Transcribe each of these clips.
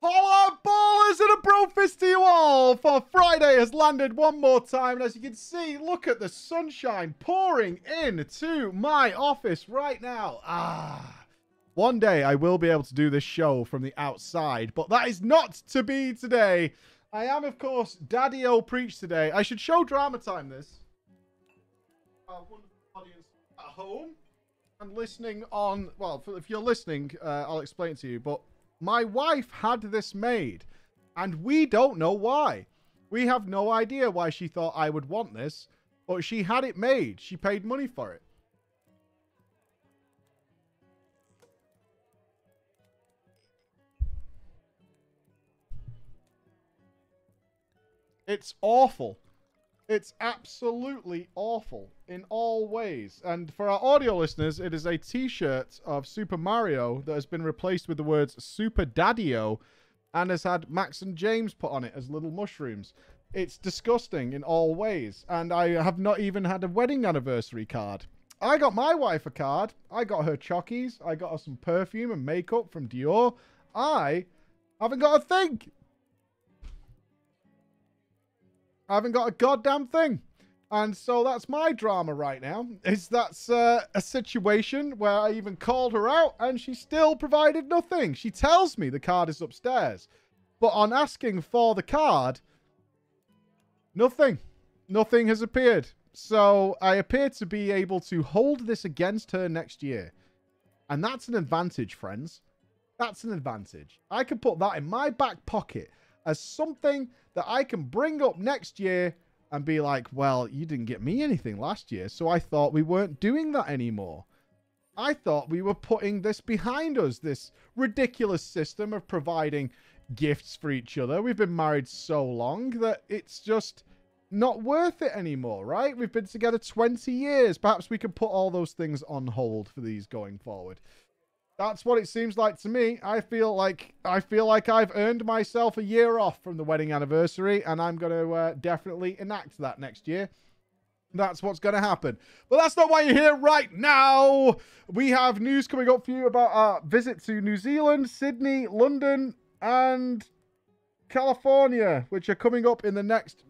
Hello, ballers, and a bro fist to you all, for Friday has landed one more time, and as you can see, look at the sunshine pouring into my office right now. One day I will be able to do this show from the outside, but that is not to be today. I am, of course, Daddy-O Preach today. I should show Drama Time this. Our wonderful audience at home and listening on, well, if you're listening, I'll explain it to you, but my wife had this made, and we don't know why. We have no idea why she thought I would want this, but she had it made. She paid money for it. It's awful. It's absolutely awful in all ways. And for our audio listeners, it is a t-shirt of Super Mario that has been replaced with the words Super Daddy-O and has had Max and James put on it as little mushrooms. It's disgusting in all ways. And I have not even had a wedding anniversary card. I got my wife a card. I got her chockies. I got her some perfume and makeup from Dior. I haven't got a thing. I haven't got a goddamn thing. And so that's my drama right now. That's a situation where I even called her out and she still provided nothing. She tells me the card is upstairs. But on asking for the card, nothing. Nothing has appeared. So I appear to be able to hold this against her next year. And that's an advantage, friends. That's an advantage. I can put that in my back pocket as something that I can bring up next year and be like, well, you didn't get me anything last year, so I thought we weren't doing that anymore. I thought we were putting this behind us, this ridiculous system of providing gifts for each other. We've been married so long that it's just not worth it anymore, right? We've been together 20 years. Perhaps we can put all those things on hold for these going forward. That's what it seems like to me. I feel like I've earned myself a year off from the wedding anniversary, and I'm going to definitely enact that next year. That's what's going to happen. But that's not why you're here right now. We have news coming up for you about our visit to New Zealand, Sydney, London, and California, which are coming up in the next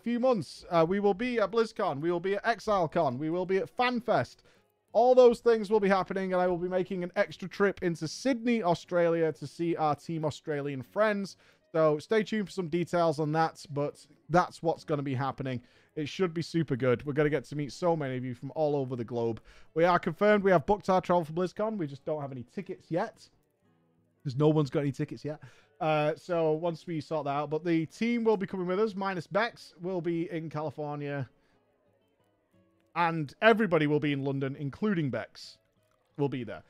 few months. We will be at BlizzCon. We will be at ExileCon. We will be at FanFest. All those things will be happening, and I will be making an extra trip into Sydney, Australia to see our Team Australian friends. So stay tuned for some details on that, but that's what's going to be happening. It should be super good. We're going to get to meet so many of you from all over the globe. We are confirmed. We have booked our travel for BlizzCon. We just don't have any tickets yet, because no one's got any tickets yet. So once we sort that out, but the team will be coming with us, minus Bex, will be in California. And everybody will be in London, including Bex, will be there.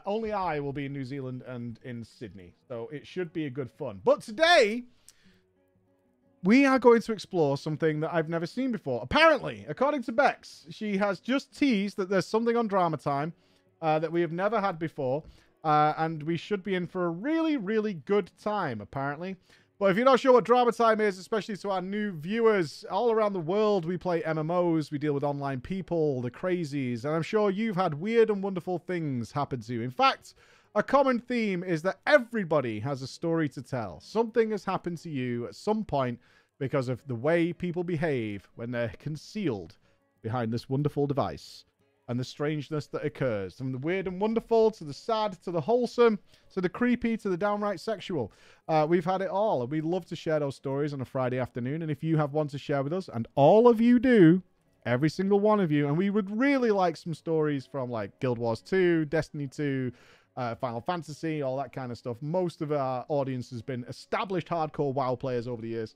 Only I will be in New Zealand and in Sydney. So it should be a good fun. But today, we are going to explore something that I've never seen before. Apparently, according to Bex, she has just teased that there's something on Drama Time that we have never had before. And we should be in for a really, really good time, apparently. But if you're not sure what Drama Time is, especially to our new viewers, all around the world we play MMOs, we deal with online people, the crazies, and I'm sure you've had weird and wonderful things happen to you. In fact, a common theme is that everybody has a story to tell. Something has happened to you at some point because of the way people behave when they're concealed behind this wonderful device. And the strangeness that occurs. From the weird and wonderful, to the sad, to the wholesome, to the creepy, to the downright sexual. We've had it all, and we love to share those stories on a Friday afternoon. And if you have one to share with us, and all of you do, every single one of you, and we would really like some stories from like Guild Wars 2, Destiny 2, Final Fantasy, all that kind of stuff. Most of our audience has been established hardcore WoW players over the years.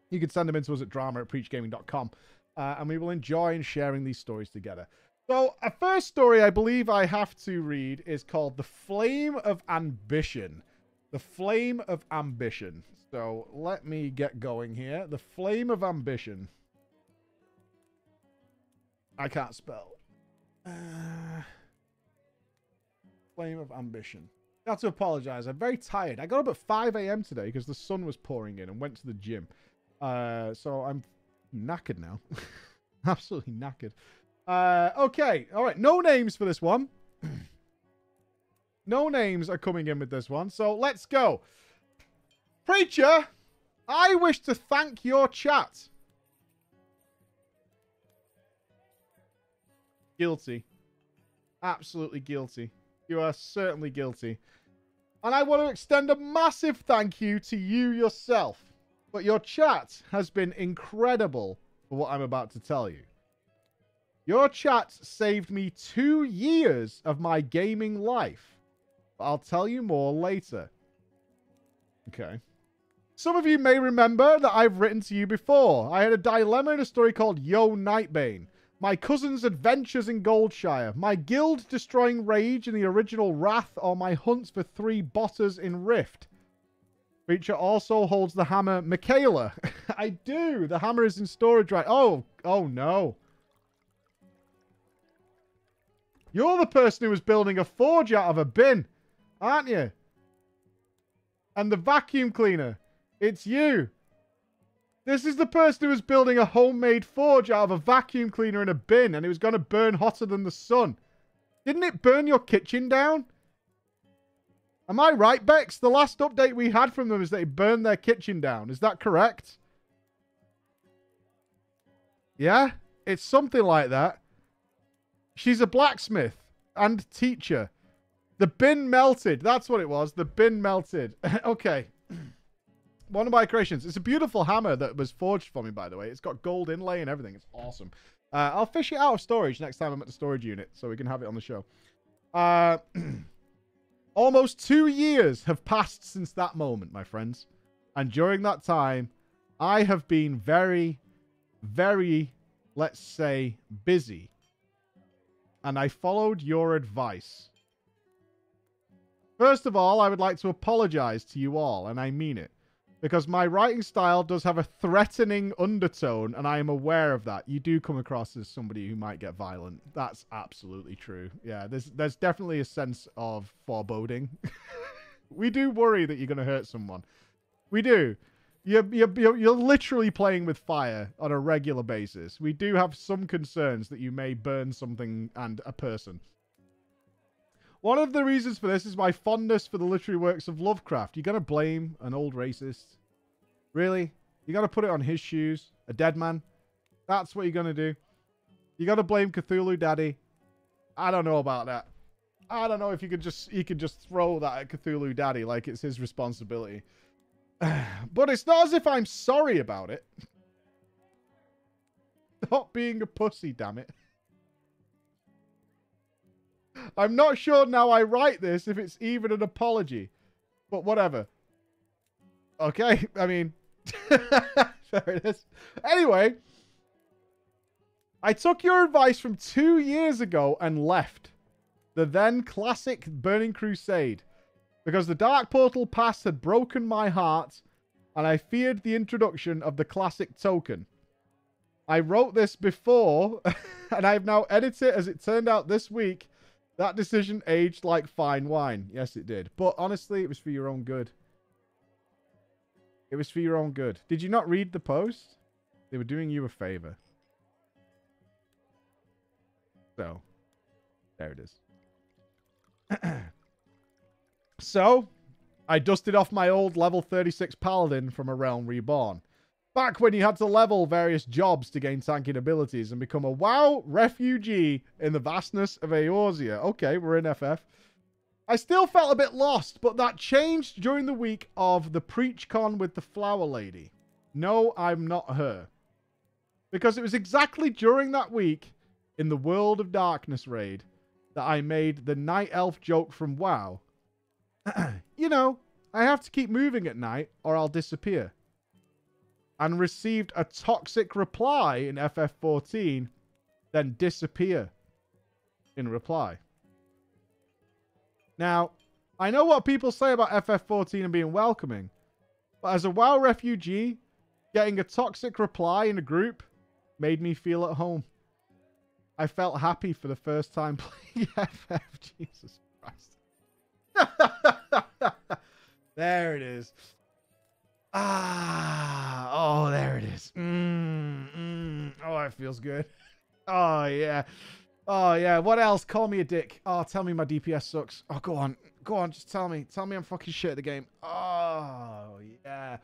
You can send them in to us at drama@preachgaming.com, and we will enjoy sharing these stories together. So, a first story I believe I have to read is called The Flame of Ambition. The Flame of Ambition. So, let me get going here. The Flame of Ambition. I can't spell. Flame of Ambition. I have to apologize. I'm very tired. I got up at 5 a.m. today because the sun was pouring in and went to the gym. So I'm knackered now. Absolutely knackered. Okay. All right. No names for this one. No names are coming in with this one. So let's go. Preacher, I wish to thank your chat. Guilty. Absolutely guilty. You are certainly guilty. And I want to extend a massive thank you to you yourself. But your chat has been incredible for what I'm about to tell you. Your chat saved me 2 years of my gaming life. But I'll tell you more later. Okay. Some of you may remember that I've written to you before. I had a dilemma in a story called Yo Nightbane. My cousin's adventures in Goldshire. My guild-destroying rage in the original Wrath, or my hunts for 3 botters in Rift. Preacher also holds the hammer Michaela. I do. The hammer is in storage right. Oh no. You're the person who was building a forge out of a bin, aren't you? And the vacuum cleaner. It's you. This is the person who was building a homemade forge out of a vacuum cleaner in a bin, and it was going to burn hotter than the sun. Didn't it burn your kitchen down? Am I right, Bex? The last update we had from them is that it burned their kitchen down. Is that correct? Yeah? It's something like that. She's a blacksmith and teacher. The bin melted. That's what it was. The bin melted. Okay. One of my creations. It's a beautiful hammer that was forged for me, by the way. It's got gold inlay and everything. It's awesome. I'll fish it out of storage next time I'm at the storage unit so we can have it on the show. Almost 2 years have passed since that moment, my friends. And during that time, I have been very, very, let's say, busy. And I followed your advice. First of all, I would like to apologize to you all, and I mean it. Because my writing style does have a threatening undertone, and I am aware of that. You do come across as somebody who might get violent. That's absolutely true. Yeah, there's definitely a sense of foreboding. We do worry that you're going to hurt someone. We do. You're literally playing with fire on a regular basis. We do have some concerns that you may burn something and a person. One of the reasons for this is my fondness for the literary works of Lovecraft. You're going to blame an old racist? Really? You got to put it on his shoes? A dead man? That's what you're going to do? You got to blame Cthulhu Daddy? I don't know about that. I don't know if you could just throw that at Cthulhu Daddy like it's his responsibility. But it's not as if I'm sorry about it. Not being a pussy, damn it. I'm not sure now I write this if it's even an apology. But whatever. Okay, I mean... there it is. Anyway. I took your advice from 2 years ago and left. The then classic Burning Crusade. Because the Dark Portal Pass had broken my heart. And I feared the introduction of the classic token. I wrote this before. And I've now edited it as it turned out this week. That decision aged like fine wine. Yes, it did. But honestly, it was for your own good. It was for your own good. Did you not read the post? They were doing you a favor. So, there it is. So, I dusted off my old level 36 Paladin from A Realm Reborn. Back when you had to level various jobs to gain tanking abilities and become a WoW refugee in the vastness of Eorzea. Okay, we're in FF. I still felt a bit lost, but that changed during the week of the PreachCon with the Flower Lady. No, I'm not her. Because it was exactly during that week in the World of Darkness raid that I made the Night Elf joke from WoW. You know, I have to keep moving at night or I'll disappear. And received a toxic reply in FF14, then disappear in reply. Now, I know what people say about FF14 and being welcoming, but as a WoW refugee, getting a toxic reply in a group made me feel at home. I felt happy for the first time playing FF. Jesus Christ. There it is. Oh, there it is. Oh, it feels good. Oh, yeah. Oh, yeah. What else? Call me a dick. Oh, tell me my DPS sucks. Oh, go on. Go on. Just tell me. Tell me I'm fucking shit at the game. Oh, yeah.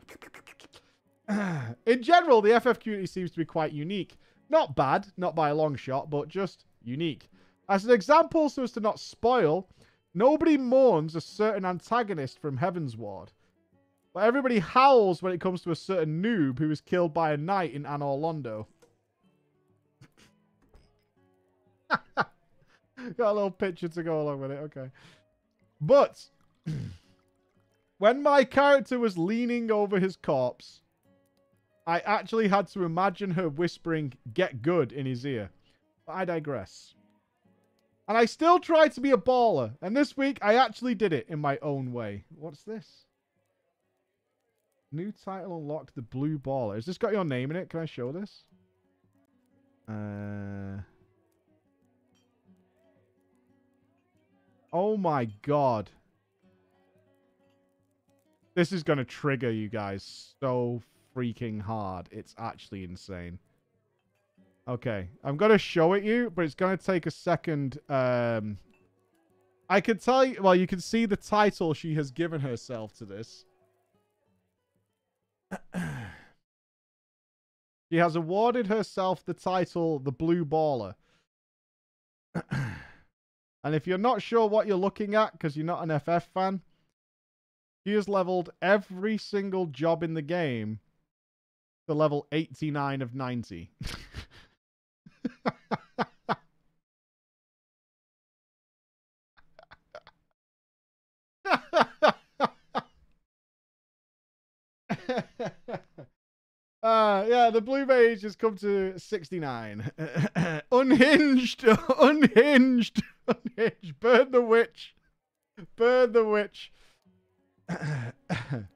In general, the FF community seems to be quite unique. Not bad, not by a long shot, but just unique. As an example, so as to not spoil, nobody mourns a certain antagonist from Heavensward. But everybody howls when it comes to a certain noob who was killed by a knight in Anor Londo. Got a little picture to go along with it, okay. But, when my character was leaning over his corpse, I actually had to imagine her whispering, "Get good," in his ear. But I digress. And I still tried to be a baller. And this week, I actually did it in my own way. What's this? New title unlocked, the Blue Baller. Has this got your name in it? Can I show this? Oh my god. This is going to trigger you guys so freaking hard. It's actually insane. Okay. I'm going to show it you, but it's going to take a second. I could tell you... Well, you can see the title she has given herself to this. She has awarded herself the title, the Blue Baller. And if you're not sure what you're looking at, because you're not an FF fan, she has leveled every single job in the game to level 89 of 90. Yeah, the blue mage has come to 69. Unhinged, unhinged, unhinged. Burn the witch. Burn the witch. And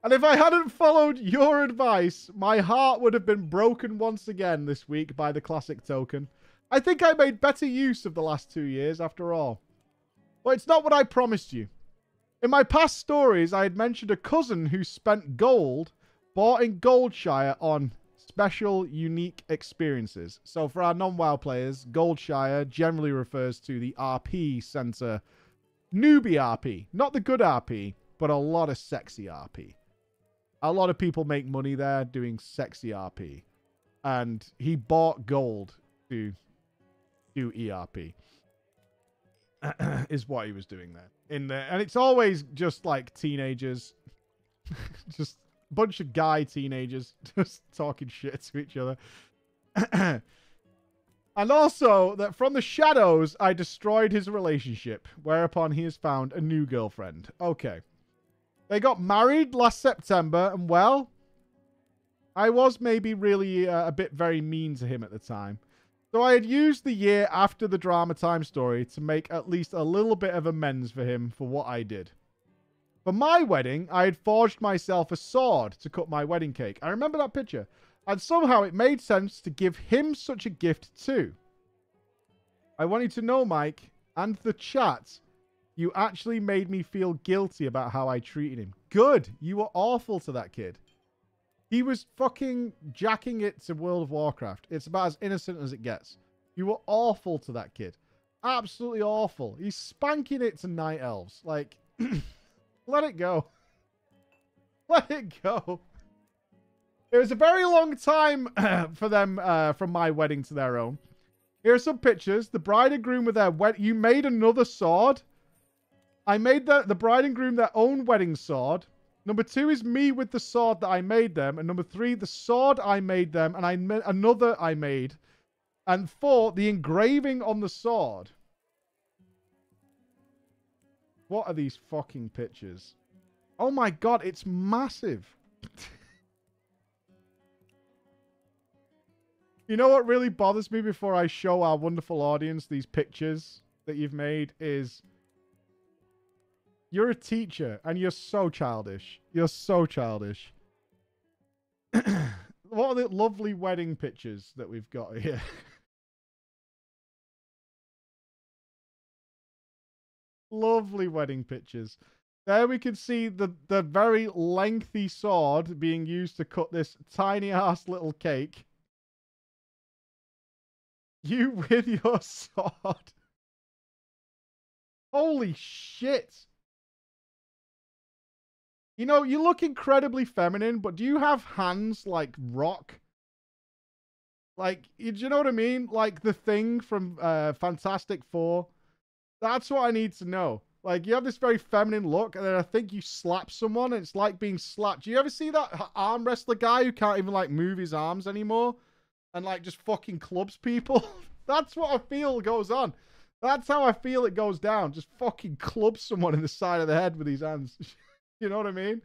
if I hadn't followed your advice, my heart would have been broken once again this week by the classic token. I think I made better use of the last 2 years after all. But it's not what I promised you. In my past stories, I had mentioned a cousin who spent gold bought in Goldshire on special, unique experiences. So for our non-WoW players, Goldshire generally refers to the RP center. Newbie RP. Not the good RP, but a lot of sexy RP. A lot of people make money there doing sexy RP. And he bought gold to do ERP. Is what he was doing there. And it's always just like teenagers. Just bunch of guy teenagers just talking shit to each other. And also that from the shadows I destroyed his relationship, whereupon he has found a new girlfriend. Okay. They got married last September, and well, I was maybe really a bit very mean to him at the time. So I had used the year after the drama time story to make at least a little bit of amends for him for what I did. For my wedding, I had forged myself a sword to cut my wedding cake. I remember that picture. And somehow it made sense to give him such a gift too. I want you to know, Mike, and the chat, you actually made me feel guilty about how I treated him. Good. You were awful to that kid. He was fucking jacking it to World of Warcraft. It's about as innocent as it gets. You were awful to that kid. Absolutely awful. He's spanking it to night elves. Like... Let it go. Let it go. It was a very long time for them from my wedding to their own. Here are some pictures. The bride and groom with their You made another sword. I made the bride and groom their own wedding sword. Number 2 is me with the sword that I made them. And number 3, the sword I made them. And another I made. And 4, the engraving on the sword. What are these fucking pictures? Oh my god, it's massive. You know what really bothers me before I show our wonderful audience these pictures that you've made is... You're a teacher and you're so childish. You're so childish. What are the lovely wedding pictures that we've got here? Lovely wedding pictures. There we can see the very lengthy sword being used to cut this tiny ass little cake. You with your sword. Holy shit. You know, you look incredibly feminine, but do you have hands like rock? Like, do you know what I mean? Like the Thing from Fantastic Four. That's what I need to know. Like, you have this very feminine look, and then I think you slap someone, and it's like being slapped. Do you ever see that arm wrestler guy who can't even, like, move his arms anymore? And, like, just fucking clubs people? That's what I feel goes on. That's how I feel it goes down. Just fucking club someone in the side of the head with his hands. You know what I mean?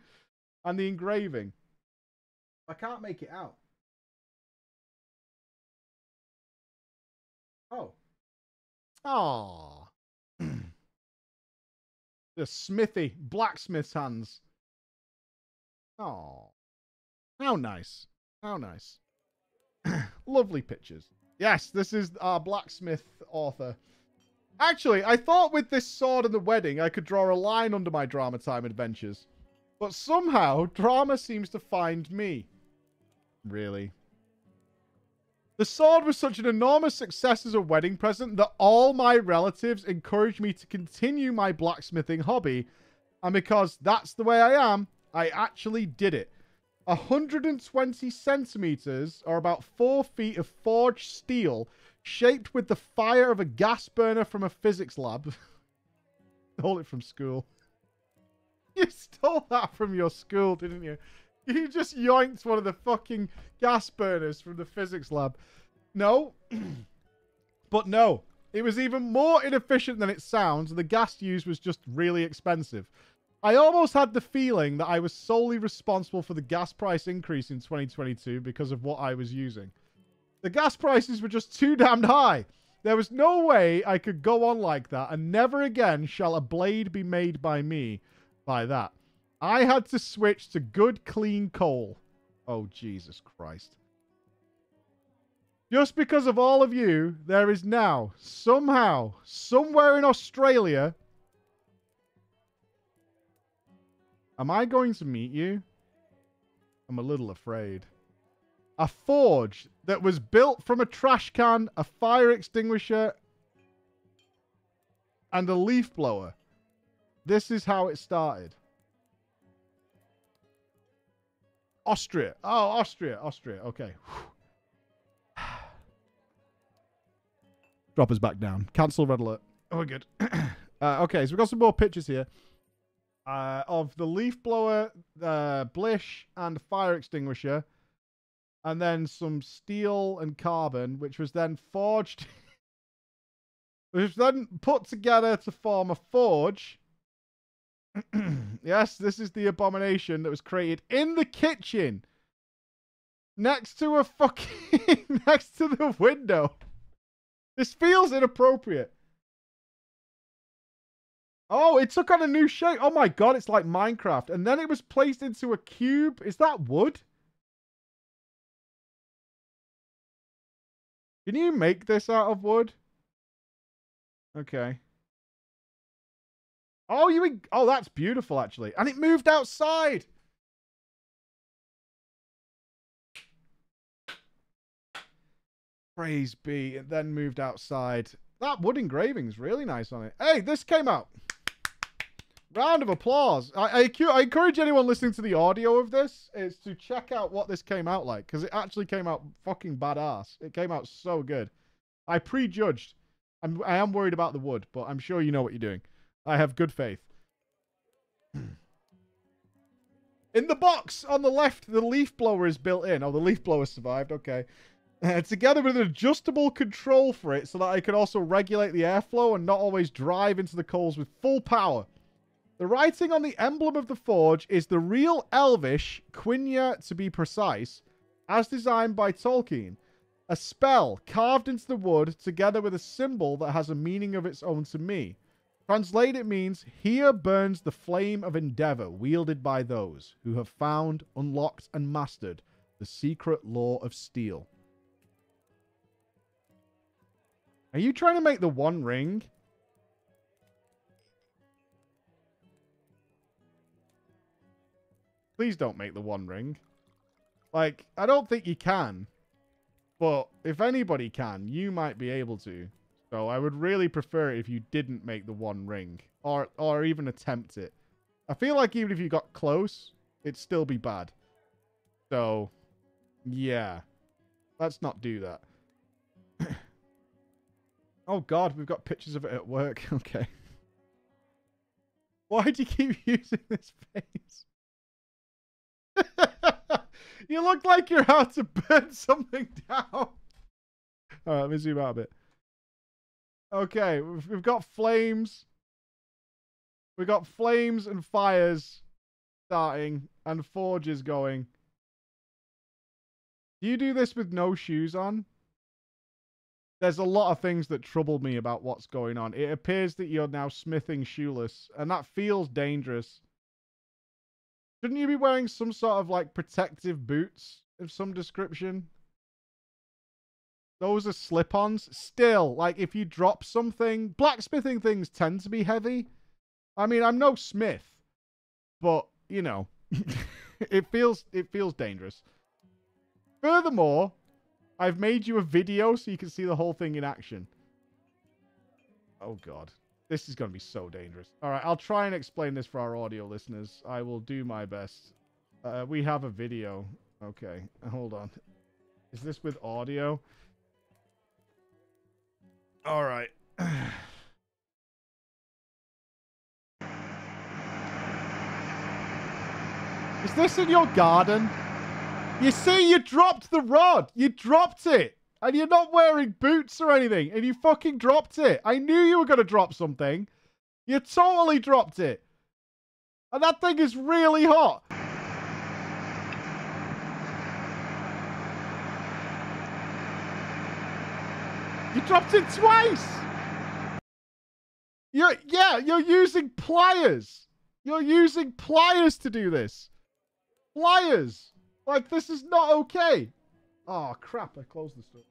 And the engraving. I can't make it out. Oh. Aww. The smithy. Blacksmith's hands. Oh. How nice. How nice. Lovely pictures. Yes, this is our blacksmith author. Actually, I thought with this sword and the wedding, I could draw a line under my Drama Time adventures. But somehow, drama seems to find me. Really? The sword was such an enormous success as a wedding present that all my relatives encouraged me to continue my blacksmithing hobby. And because that's the way I am, I actually did it. 120 centimeters, or about 4 feet of forged steel, shaped with the fire of a gas burner from a physics lab. Stole it from school. You stole that from your school, didn't you? You just yoinked one of the fucking gas burners from the physics lab. No. But no. It was even more inefficient than it sounds. The gas used was just really expensive. I almost had the feeling that I was solely responsible for the gas price increase in 2022 because of what I was using. The gas prices were just too damned high. There was no way I could go on like that, and never again shall a blade be made by me by that. I had to switch to good, clean coal. Oh, Jesus Christ. Just because of all of you, there is now, somehow, somewhere in Australia... Am I going to meet you? I'm a little afraid. A forge that was built from a trash can, a fire extinguisher, and a leaf blower. This is how it started. Austria. Oh, Austria. Austria. Okay. Drop us back down. Cancel red alert. Oh, we're good. Okay, so we've got some more pictures here. Of the leaf blower, blish, and fire extinguisher. And then some steel and carbon, which was then forged. Which was then put together to form a forge. Yes, this is the abomination that was created in the kitchen. Next to a fucking... next to the window. This feels inappropriate. Oh, it took on a new shape. Oh my god, it's like Minecraft. And then it was placed into a cube. Is that wood? Can you make this out of wood? Okay. Oh, oh, that's beautiful, actually. And it moved outside. Praise be. It then moved outside. That wood engraving's really nice on it. Hey, this came out. Round of applause. I encourage anyone listening to the audio of this is to check out what this came out like, because it actually came out fucking badass. It came out so good. I prejudged. I am worried about the wood, but I'm sure you know what you're doing. I have good faith. In the box on the left, the leaf blower is built in. Oh, the leaf blower survived. Okay. Together with an adjustable control for it so that I could also regulate the airflow and not always drive into the coals with full power. The writing on the emblem of the forge is the real Elvish, Quenya to be precise, as designed by Tolkien. A spell carved into the wood together with a symbol that has a meaning of its own to me. Translate it means, here burns the flame of endeavor wielded by those who have found, unlocked, and mastered the secret law of steel. Are you trying to make the One Ring? Please don't make the One Ring. Like, I don't think you can. But if anybody can, you might be able to. So I would really prefer it if you didn't make the One Ring. Or even attempt it. I feel like even if you got close, it'd still be bad. So, yeah. Let's not do that. Oh god, we've got pictures of it at work. Okay. Why do you keep using this face? You look like you're out to burn something down. Alright, let me zoom out a bit. Okay, we've got flames. We've got flames and fires starting and forges going. Do you do this with no shoes on? There's a lot of things that trouble me about what's going on. It appears that you're now smithing shoeless, and that feels dangerous. Shouldn't you be wearing some sort of, like, protective boots of some description? Those are slip-ons. Still, like, if you drop something... Blacksmithing things tend to be heavy. I mean, I'm no smith. But, you know, it feels dangerous. Furthermore, I've made you a video so you can see the whole thing in action. Oh, God. This is going to be so dangerous. All right, I'll try and explain this for our audio listeners. I will do my best. We have a video. Okay, hold on. Is this with audio? All right. Is this in your garden? You see, you dropped the rod. You dropped it. And you're not wearing boots or anything. And you fucking dropped it. I knew you were going to drop something. You totally dropped it. And that thing is really hot. You dropped it twice. You're using pliers. You're using pliers to do this. Pliers. Like, this is not okay. Oh, crap. I closed the store.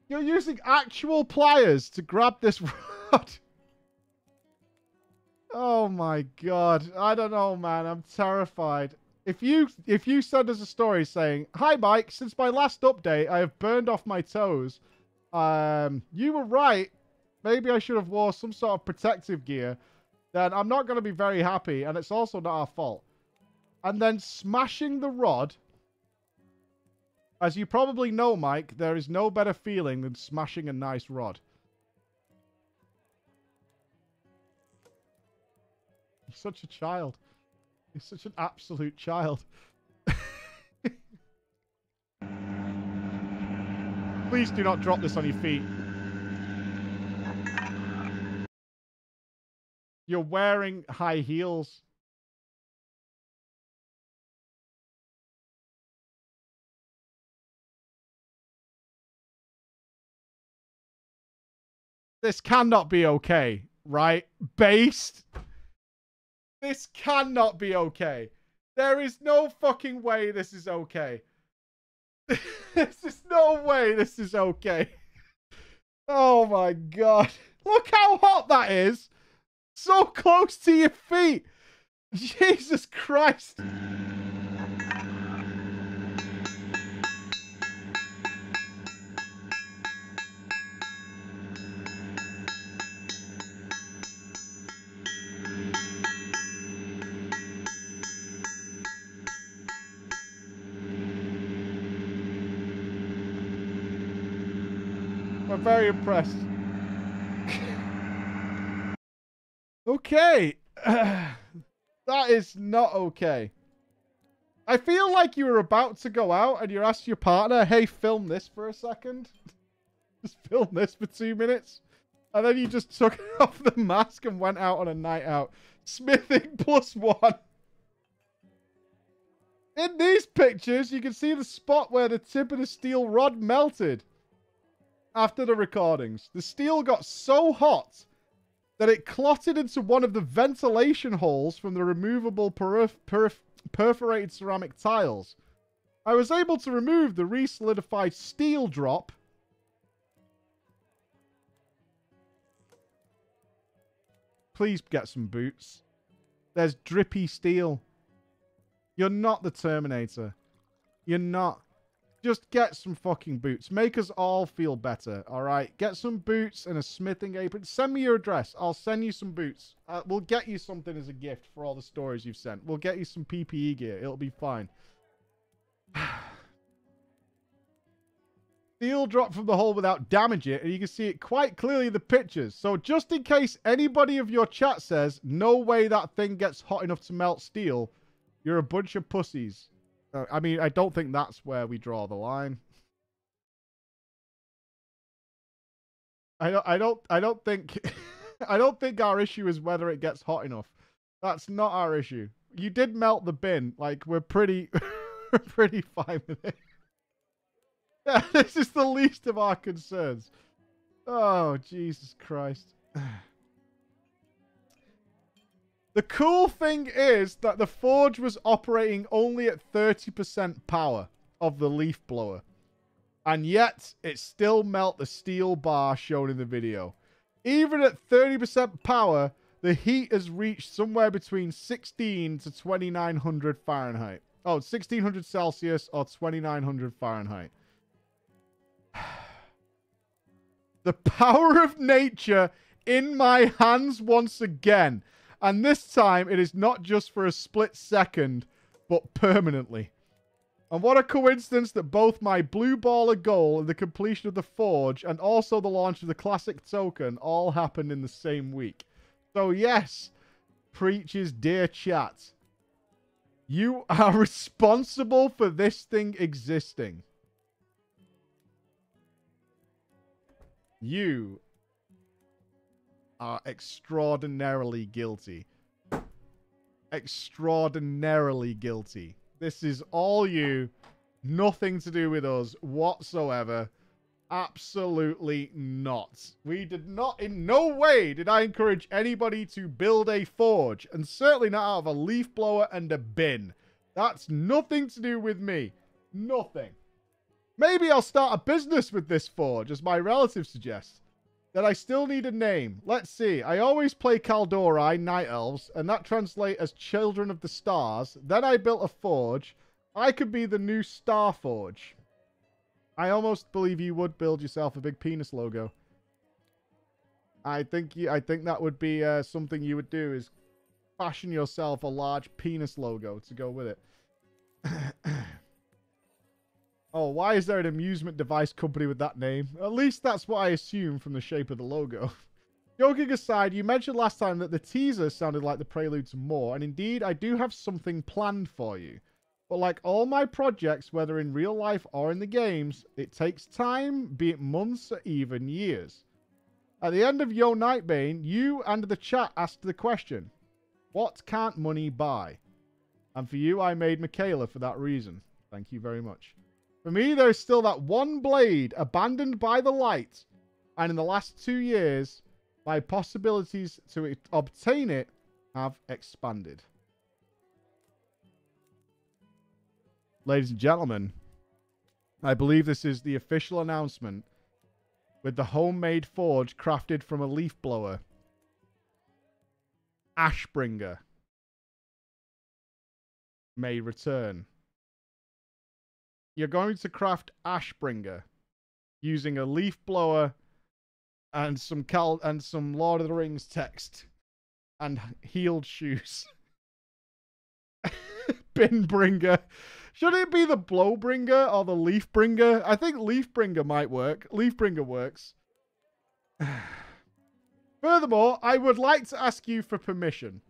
You're using actual pliers to grab this rod. Oh, my God. I don't know, man. I'm terrified. If you send us a story saying, "Hi, Mike. Since my last update, I have burned off my toes. You were right. Maybe I should have wore some sort of protective gear." Then I'm not going to be very happy, and it's also not our fault. And then smashing the rod. As you probably know, Mike, there is no better feeling than smashing a nice rod. You're such a child. You're such an absolute child. Please do not drop this on your feet. You're wearing high heels. This cannot be okay, right? Based. This cannot be okay. There is no fucking way this is okay. There's just no way this is okay. Oh my God. Look how hot that is. So close to your feet. Jesus Christ. I'm very impressed. Okay. That is not okay. I feel like you were about to go out and you asked your partner, "Hey, film this for a second." Just film this for 2 minutes. And then you just took off the mask and went out on a night out. Smithing +1. In these pictures, you can see the spot where the tip of the steel rod melted. After the recordings, the steel got so hot that it clotted into one of the ventilation holes from the removable perforated ceramic tiles. I was able to remove the re-solidified steel drop. Please get some boots. There's drippy steel. You're not the Terminator. You're not. Just get some fucking boots. Make us all feel better, all right? Get some boots and a smithing apron. Send me your address. I'll send you some boots. We'll get you something as a gift for all the stories you've sent. We'll get you some PPE gear. It'll be fine. Steel dropped from the hole without damaging it, and you can see it quite clearly in the pictures. So just in case anybody of your chat says, no way that thing gets hot enough to melt steel, you're a bunch of pussies. I mean, I don't think that's where we draw the line. I don't think I don't think our issue is whether it gets hot enough. That's not our issue. You did melt the bin. Like, we're pretty we're pretty fine with it. Yeah, this is the least of our concerns. Oh, Jesus Christ. The cool thing is that the forge was operating only at 30% power of the leaf blower. And yet, it still melt the steel bar shown in the video. Even at 30% power, the heat has reached somewhere between 16 to 2900 Fahrenheit. Oh, 1600 Celsius or 2900 Fahrenheit. The power of nature in my hands once again. And this time, it is not just for a split second, but permanently. And what a coincidence that both my blue baller goal and the completion of the forge and also the launch of the classic token all happened in the same week. So yes, preaches dear chat. You are responsible for this thing existing. You are extraordinarily guilty. Extraordinarily guilty. This is all you. Nothing to do with us whatsoever. Absolutely not. We did not, in no way did I encourage anybody to build a forge. And certainly not out of a leaf blower and a bin. That's nothing to do with me. Nothing. Maybe I'll start a business with this forge, as my relatives suggest. That I still need a name. Let's see. I always play Kaldori, Night Elves, and that translates as Children of the Stars. Then I built a forge. I could be the new Star Forge. I almost believe you would build yourself a big penis logo. I think that would be something you would do, is fashion yourself a large penis logo to go with it. Oh, why is there an amusement device company with that name? At least that's what I assume from the shape of the logo. Joking aside, you mentioned last time that the teaser sounded like the prelude to more, and indeed, I do have something planned for you. But like all my projects, whether in real life or in the games, it takes time, be it months or even years. At the end of Yo Nightbane, you and the chat asked the question, what can't money buy? And for you, I made Michaela for that reason. Thank you very much. For me, there's still that one blade abandoned by the light. And in the last 2 years, my possibilities to obtain it have expanded. Ladies and gentlemen, I believe this is the official announcement with the homemade forge crafted from a leaf blower. Ashbringer may return. You're going to craft Ashbringer using a leaf blower and some Lord of the Rings text and heeled shoes. Binbringer. Should it be the Blowbringer or the Leafbringer? I think Leafbringer might work. Leafbringer works. Furthermore, I would like to ask you for permission.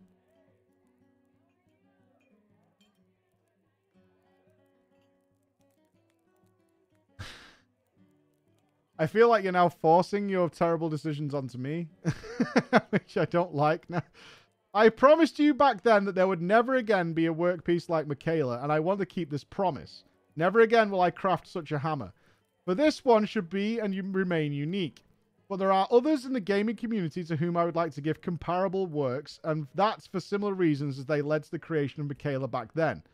I feel like you're now forcing your terrible decisions onto me, which I don't like now. I promised you back then that there would never again be a workpiece like Michaela, and I want to keep this promise. Never again will I craft such a hammer. But this one should be and remain unique. But there are others in the gaming community to whom I would like to give comparable works, and that's for similar reasons as they led to the creation of Michaela back then.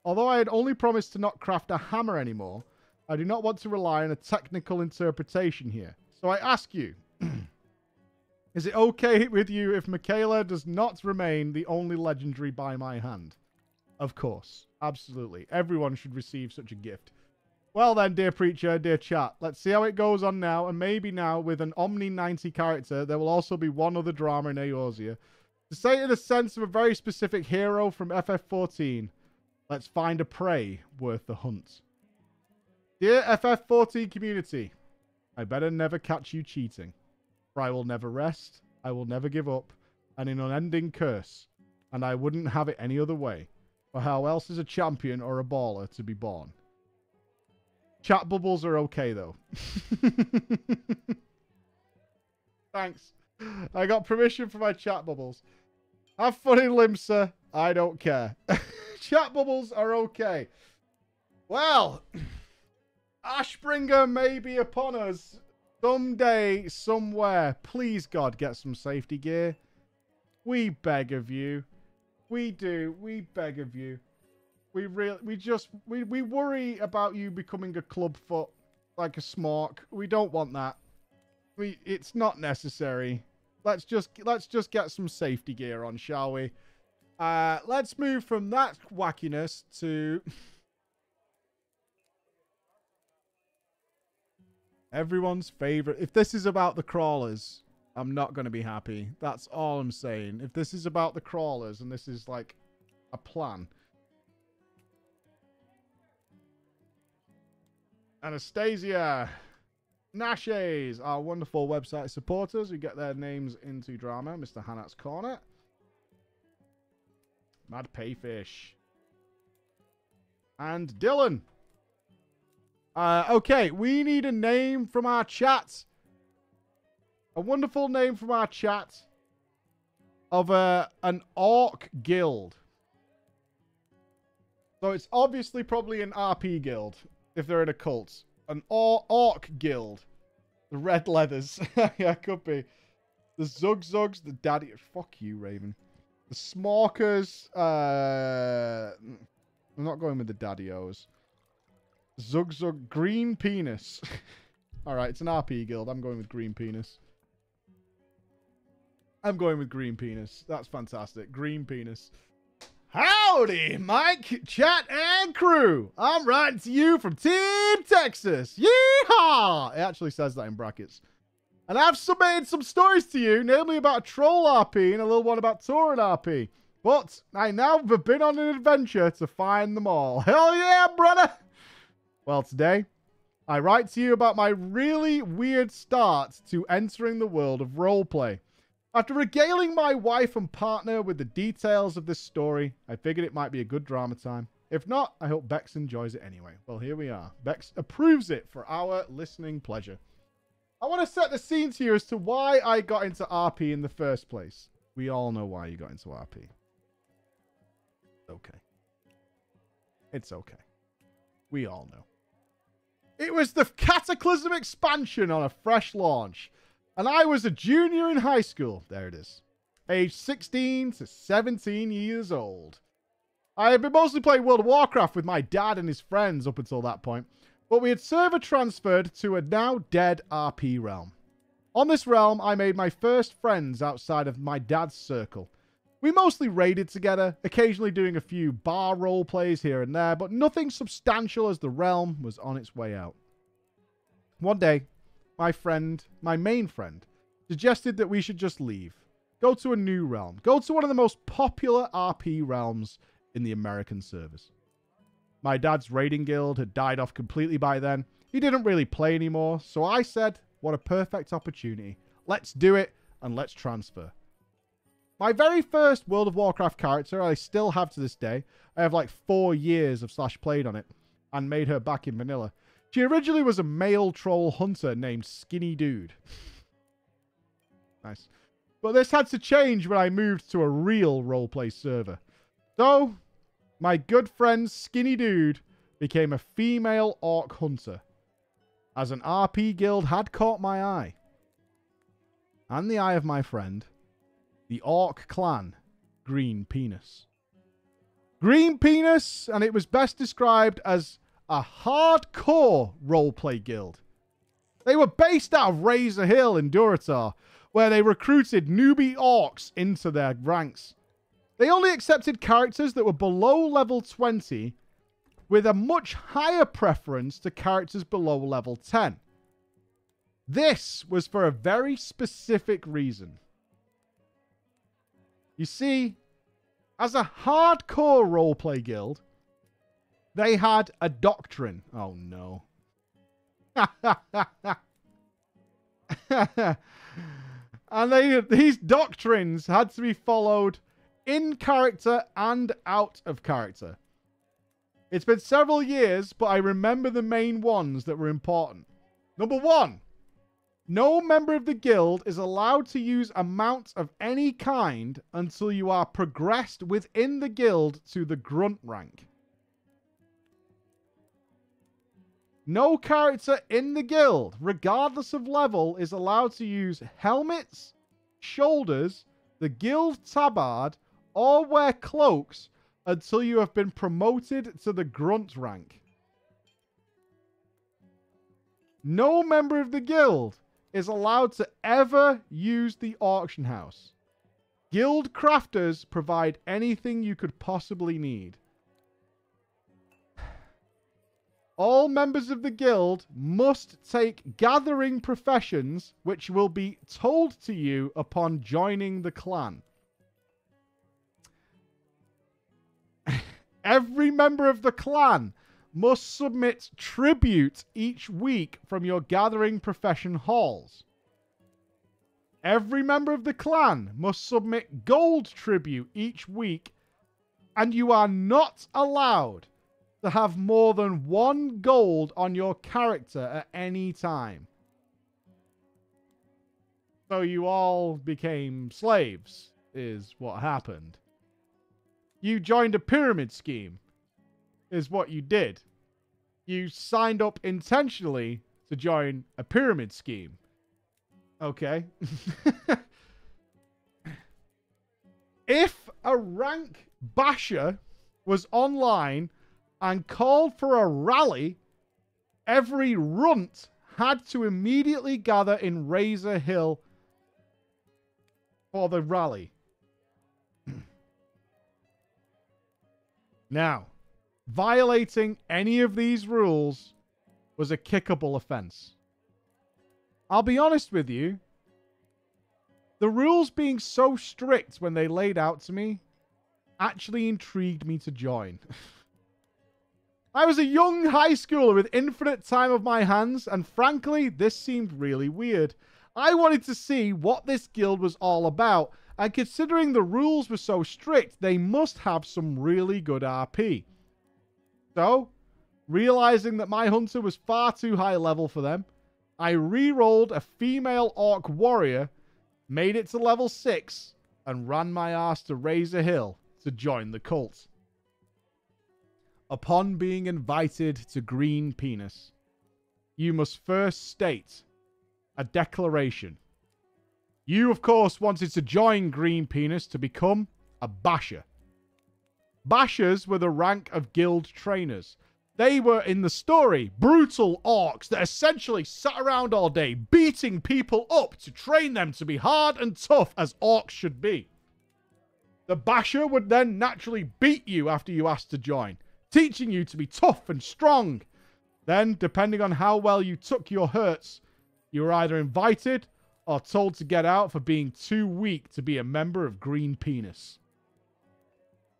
Although I had only promised to not craft a hammer anymore, I do not want to rely on a technical interpretation here. So I ask you, is it okay with you if Michaela does not remain the only legendary by my hand? Of course. Absolutely. Everyone should receive such a gift. Well then, dear preacher, dear chat, let's see how it goes on now. And maybe now, with an Omni 90 character, there will also be one other drama in Eorzea. To say it in the sense of a very specific hero from FF14, let's find a prey worth the hunt. Dear FF14 community, I better never catch you cheating. For I will never rest, I will never give up, and in unending curse, and I wouldn't have it any other way. For how else is a champion or a baller to be born? Chat bubbles are okay, though. Thanks. I got permission for my chat bubbles. Have fun in Limsa. I don't care. Chat bubbles are okay. Well, Ashbringer may be upon us someday, somewhere. Please, God, get some safety gear. We beg of you. We do. We beg of you. We worry about you becoming a clubfoot, like a smork. We don't want that. It's not necessary. Let's just get some safety gear on, shall we? Let's move from that wackiness to everyone's favorite. If this is about the crawlers, I'm not going to be happy. That's all I'm saying. If this is about the crawlers and this is like a plan. Anastasia, Nashes, our wonderful website supporters who get their names into drama. Mr. Hanat's Corner. Mad Payfish. And Dylan. Okay, we need a name from our chat. A wonderful name from our chat of an orc guild. So it's obviously probably an RP guild if they're in a cult. An orc guild. The red leathers. Yeah, could be. The Zugzugs, the daddy. Fuck you, Raven. The Smorkers. I'm not going with the daddy-os. Zugzug. Green Penis. Alright, it's an RP guild. I'm going with Green Penis. I'm going with Green Penis. That's fantastic. Green Penis. Howdy, Mike, chat, and crew. I'm writing to you from Team Texas. Yeehaw! It actually says that in brackets. And I've submitted some stories to you, namely about a troll RP and a little one about Tauren RP. But I now have been on an adventure to find them all. Hell yeah, brother! Well, today, I write to you about my really weird start to entering the world of roleplay. After regaling my wife and partner with the details of this story, I figured it might be a good drama time. If not, I hope Bex enjoys it anyway. Well, here we are. Bex approves it for our listening pleasure. I want to set the scene to you as to why I got into RP in the first place. We all know why you got into RP. Okay. It's okay. We all know. It was the Cataclysm expansion on a fresh launch. And I was a junior in high school. There it is. Aged 16 to 17 years old. I had been mostly playing World of Warcraft with my dad and his friends up until that point. But we had server transferred to a now dead RP realm. On this realm, I made my first friends outside of my dad's circle. We mostly raided together, occasionally doing a few bar role plays here and there, but nothing substantial as the realm was on its way out. One day, my main friend, suggested that we should just leave. Go to a new realm. Go to one of the most popular RP realms in the American servers. My dad's raiding guild had died off completely by then. He didn't really play anymore, so I said, what a perfect opportunity. Let's do it, and let's transfer. My very first World of Warcraft character, I still have to this day. I have like 4 years of / played on it, and made her back in vanilla. She originally was a male troll hunter named Skinny Dude. Nice. But this had to change when I moved to a real roleplay server. So, my good friend Skinny Dude became a female orc hunter, as an RP guild had caught my eye. And the eye of my friend, the orc clan, Green Penis. Green Penis, and it was best described as a hardcore roleplay guild. They were based out of Razor Hill in Durotar, where they recruited newbie orcs into their ranks. They only accepted characters that were below level 20 with a much higher preference to characters below level 10. This was for a very specific reason. You see, as a hardcore roleplay guild, they had a doctrine. Oh no. And these doctrines had to be followed in character and out of character. It's been several years, but I remember the main ones that were important. Number 1. No member of the guild is allowed to use a mount of any kind until you are progressed within the guild to the grunt rank. No character in the guild, regardless of level, is allowed to use helmets, shoulders, the guild tabard, or wear cloaks until you have been promoted to the grunt rank. No member of the guild is allowed to ever use the auction house. Guild crafters provide anything you could possibly need. All members of the guild must take gathering professions, which will be told to you upon joining the clan. Every member of the clan must submit tribute each week from your gathering profession halls. Every member of the clan must submit gold tribute each week, and you are not allowed to have more than 1 gold on your character at any time. So you all became slaves, is what happened. You joined a pyramid scheme, is what you did. You signed up intentionally to join a pyramid scheme. Okay. If a rank basher was online and called for a rally, every runt had to immediately gather in Razor Hill for the rally. Now, violating any of these rules was a kickable offense. I'll be honest with you, the rules being so strict when they laid out to me actually intrigued me to join. I was a young high schooler with infinite time of my hands, and frankly, this seemed really weird. I wanted to see what this guild was all about, and considering the rules were so strict, they must have some really good RP. So, realizing that my hunter was far too high level for them, I re-rolled a female orc warrior, made it to level 6, and ran my ass to Razor Hill to join the cult. Upon being invited to Green Penis, you must first state a declaration. You, of course, wanted to join Green Penis to become a basher. Bashers were the rank of guild trainers. They were, in the story, brutal orcs that essentially sat around all day beating people up to train them to be hard and tough as orcs should be. The basher would then naturally beat you after you asked to join, teaching you to be tough and strong. Then, depending on how well you took your hurts, you were either invited or told to get out for being too weak to be a member of Green Penis.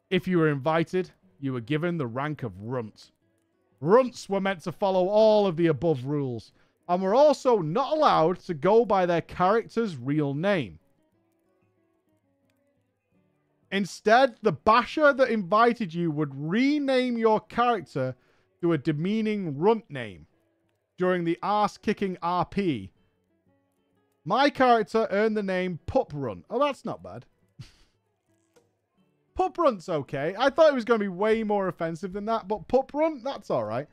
If you were invited, you were given the rank of runt. Runts were meant to follow all of the above rules, and were also not allowed to go by their character's real name. Instead, the basher that invited you would rename your character to a demeaning runt name during the arse-kicking RP. My character earned the name Pup Runt. Oh, that's not bad. Pup Runt's okay. I thought it was going to be way more offensive than that, but Pup Runt, that's alright.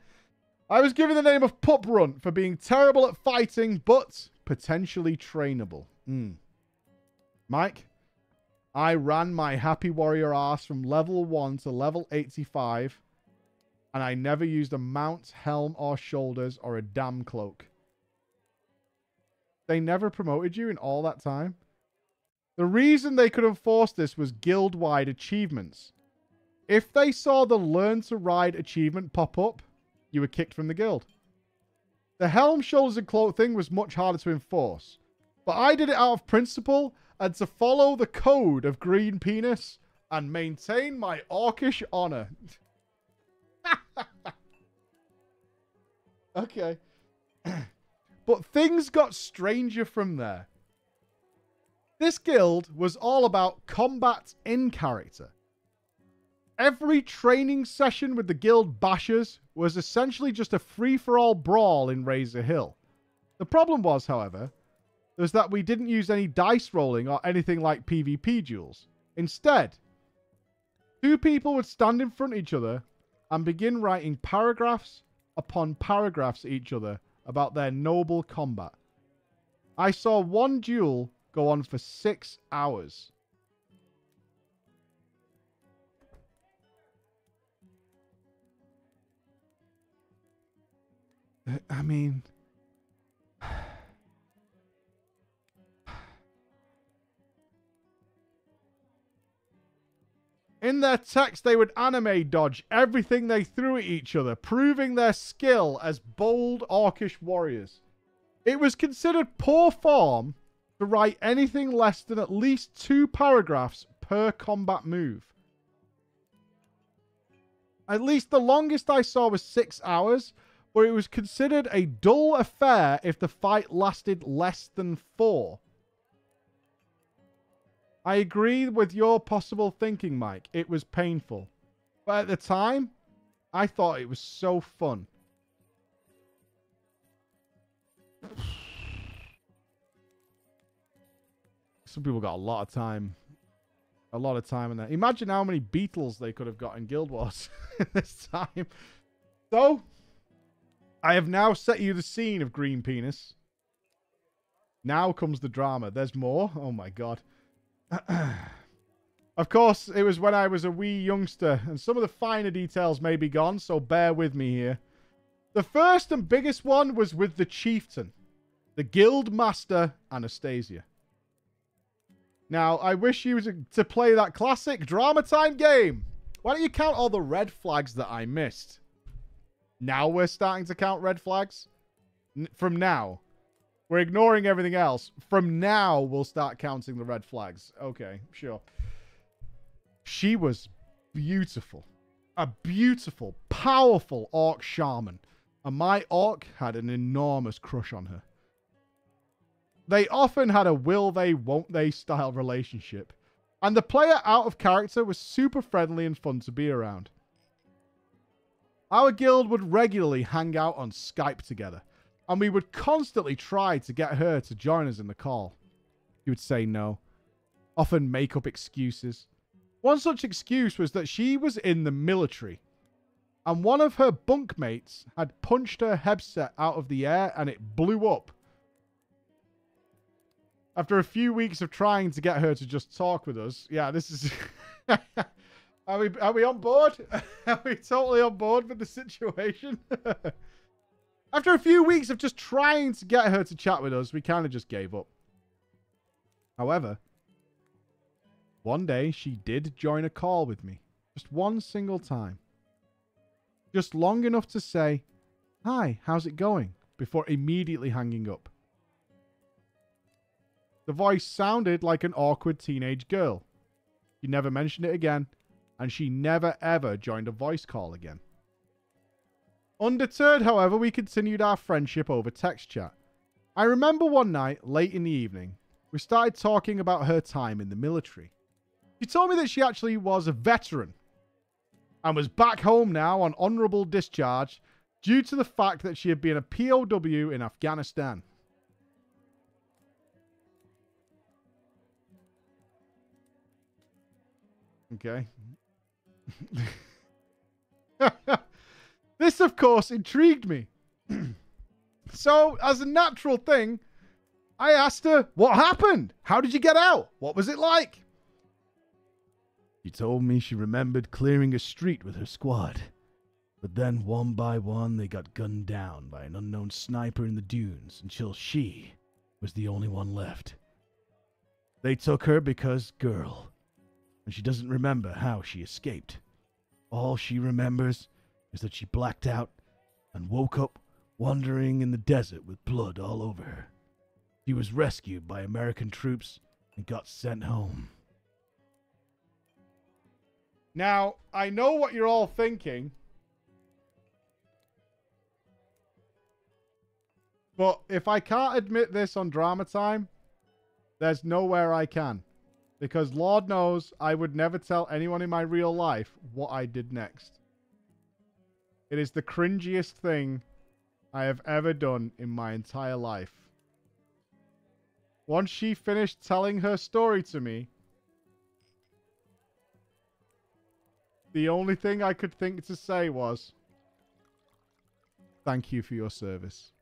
I was given the name of Pup Runt for being terrible at fighting, but potentially trainable. Mike, I ran my Happy Warrior arse from level 1 to level 85, and I never used a mount, helm, or shoulders, or a damn cloak. They never promoted you in all that time? The reason they could enforce this was guild-wide achievements. If they saw the Learn to Ride achievement pop up, you were kicked from the guild. The helm, shoulders, and cloak thing was much harder to enforce. But I did it out of principle and to follow the code of Green Penis and maintain my orcish honor. Okay. But things got stranger from there. This guild was all about combat in character. Every training session with the guild bashers was essentially just a free-for-all brawl in Razor Hill. The problem was, however, was that we didn't use any dice rolling or anything like PvP duels. Instead, two people would stand in front of each other and begin writing paragraphs upon paragraphs at each other about their noble combat. I saw one duel go on for 6 hours. I mean, in their text, they would anime dodge everything they threw at each other, proving their skill as bold orcish warriors. It was considered poor form to write anything less than at least 2 paragraphs per combat move. At least the longest I saw was 6 hours, but it was considered a dull affair if the fight lasted less than 4. I agree with your possible thinking, Mike. It was painful. But at the time, I thought it was so fun. Some people got a lot of time. A lot of time in there. Imagine how many Beatles they could have got in Guild Wars in this time. So, I have now set you the scene of Green Penis. Now comes the drama. There's more. Oh my god. Of course, it was when I was a wee youngster, and some of the finer details may be gone, so bear with me here. The first and biggest one was with the chieftain, the guild master, Anastasia. Now, I wish you to play that classic drama time game. Why don't you count all the red flags that I missed? Now we're starting to count red flags? From now. We're ignoring everything else. From now, we'll start counting the red flags. Okay, sure. She was beautiful. A beautiful, powerful orc shaman. And my orc had an enormous crush on her. They often had a will they, won't they style relationship. And the player out of character was super friendly and fun to be around. Our guild would regularly hang out on Skype together. And we would constantly try to get her to join us in the call. She would say no. Often make up excuses. One such excuse was that she was in the military. And one of her bunkmates had punched her headset out of the air and it blew up. After a few weeks of trying to get her to just talk with us. Yeah, this is... Are we on board? Are we totally on board with the situation? After a few weeks of just trying to get her to chat with us, we kind of just gave up. However, one day she did join a call with me. Just one single time. Just long enough to say, "Hi, how's it going?" before immediately hanging up. The voice sounded like an awkward teenage girl. She never mentioned it again, and she never ever joined a voice call again. Undeterred, however, we continued our friendship over text chat. I remember one night, late in the evening, we started talking about her time in the military. She told me that she actually was a veteran and was back home now on honorable discharge due to the fact that she had been a POW in Afghanistan. Okay. This, of course, intrigued me. So, as a natural thing, I asked her, what happened? How did you get out? What was it like? She told me she remembered clearing a street with her squad. But then, one by one, they got gunned down by an unknown sniper in the dunes until she was the only one left. They took her because girl, and she doesn't remember how she escaped. All she remembers is that she blacked out and woke up wandering in the desert with blood all over her. She was rescued by American troops and got sent home. Now, I know what you're all thinking, but if I can't admit this on Drama Time, there's nowhere I can. Because Lord knows I would never tell anyone in my real life what I did next. It is the cringiest thing I have ever done in my entire life. Once she finished telling her story to me, the only thing I could think to say was, thank you for your service.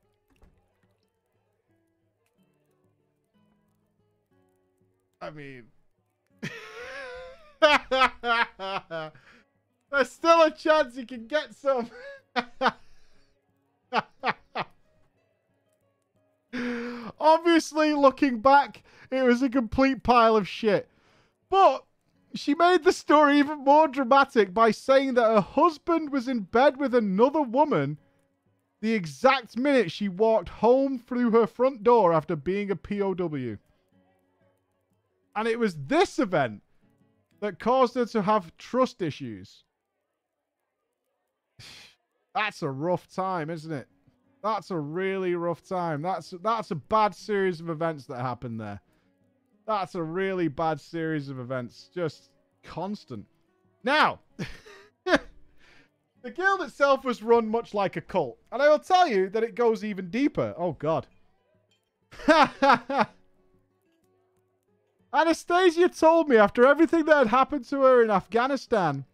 I mean, there's still a chance you can get some. Obviously, looking back, it was a complete pile of shit. But she made the story even more dramatic by saying that her husband was in bed with another woman the exact minute she walked home through her front door after being a POW. And it was this event that caused her to have trust issues. That's a rough time, isn't it? That's a really rough time. That's a bad series of events that happened there. That's a really bad series of events. Just constant. Now, the guild itself was run much like a cult. And I will tell you that it goes even deeper. Oh, God. Anastasia told me after everything that had happened to her in Afghanistan,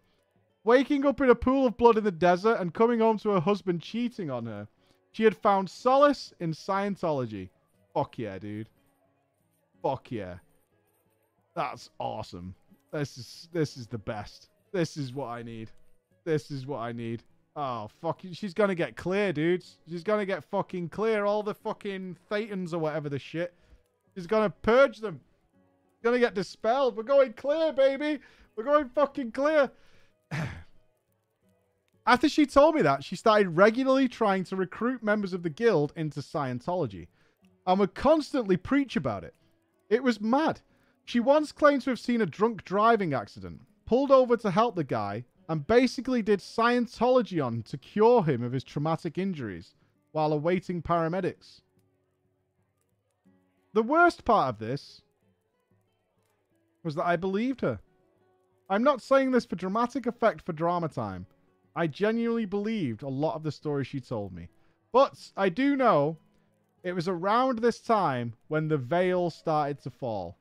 waking up in a pool of blood in the desert and coming home to her husband cheating on her, she had found solace in Scientology. Fuck yeah, dude. Fuck yeah. That's awesome. This is the best. This is what I need. This is what I need. Oh, fuck. She's gonna get clear, dudes. She's gonna get fucking clear. All the fucking Thetans or whatever the shit. She's gonna purge them. Gonna get dispelled. We're going clear, baby. We're going fucking clear. After she told me that, she started regularly trying to recruit members of the guild into Scientology and would constantly preach about it. It was mad. She once claimed to have seen a drunk driving accident, pulled over to help the guy, and basically did Scientology on to cure him of his traumatic injuries while awaiting paramedics. The worst part of this was that I believed her. I'm not saying this for dramatic effect for Drama Time. I genuinely believed a lot of the story she told me. But I do know it was around this time when the veil started to fall.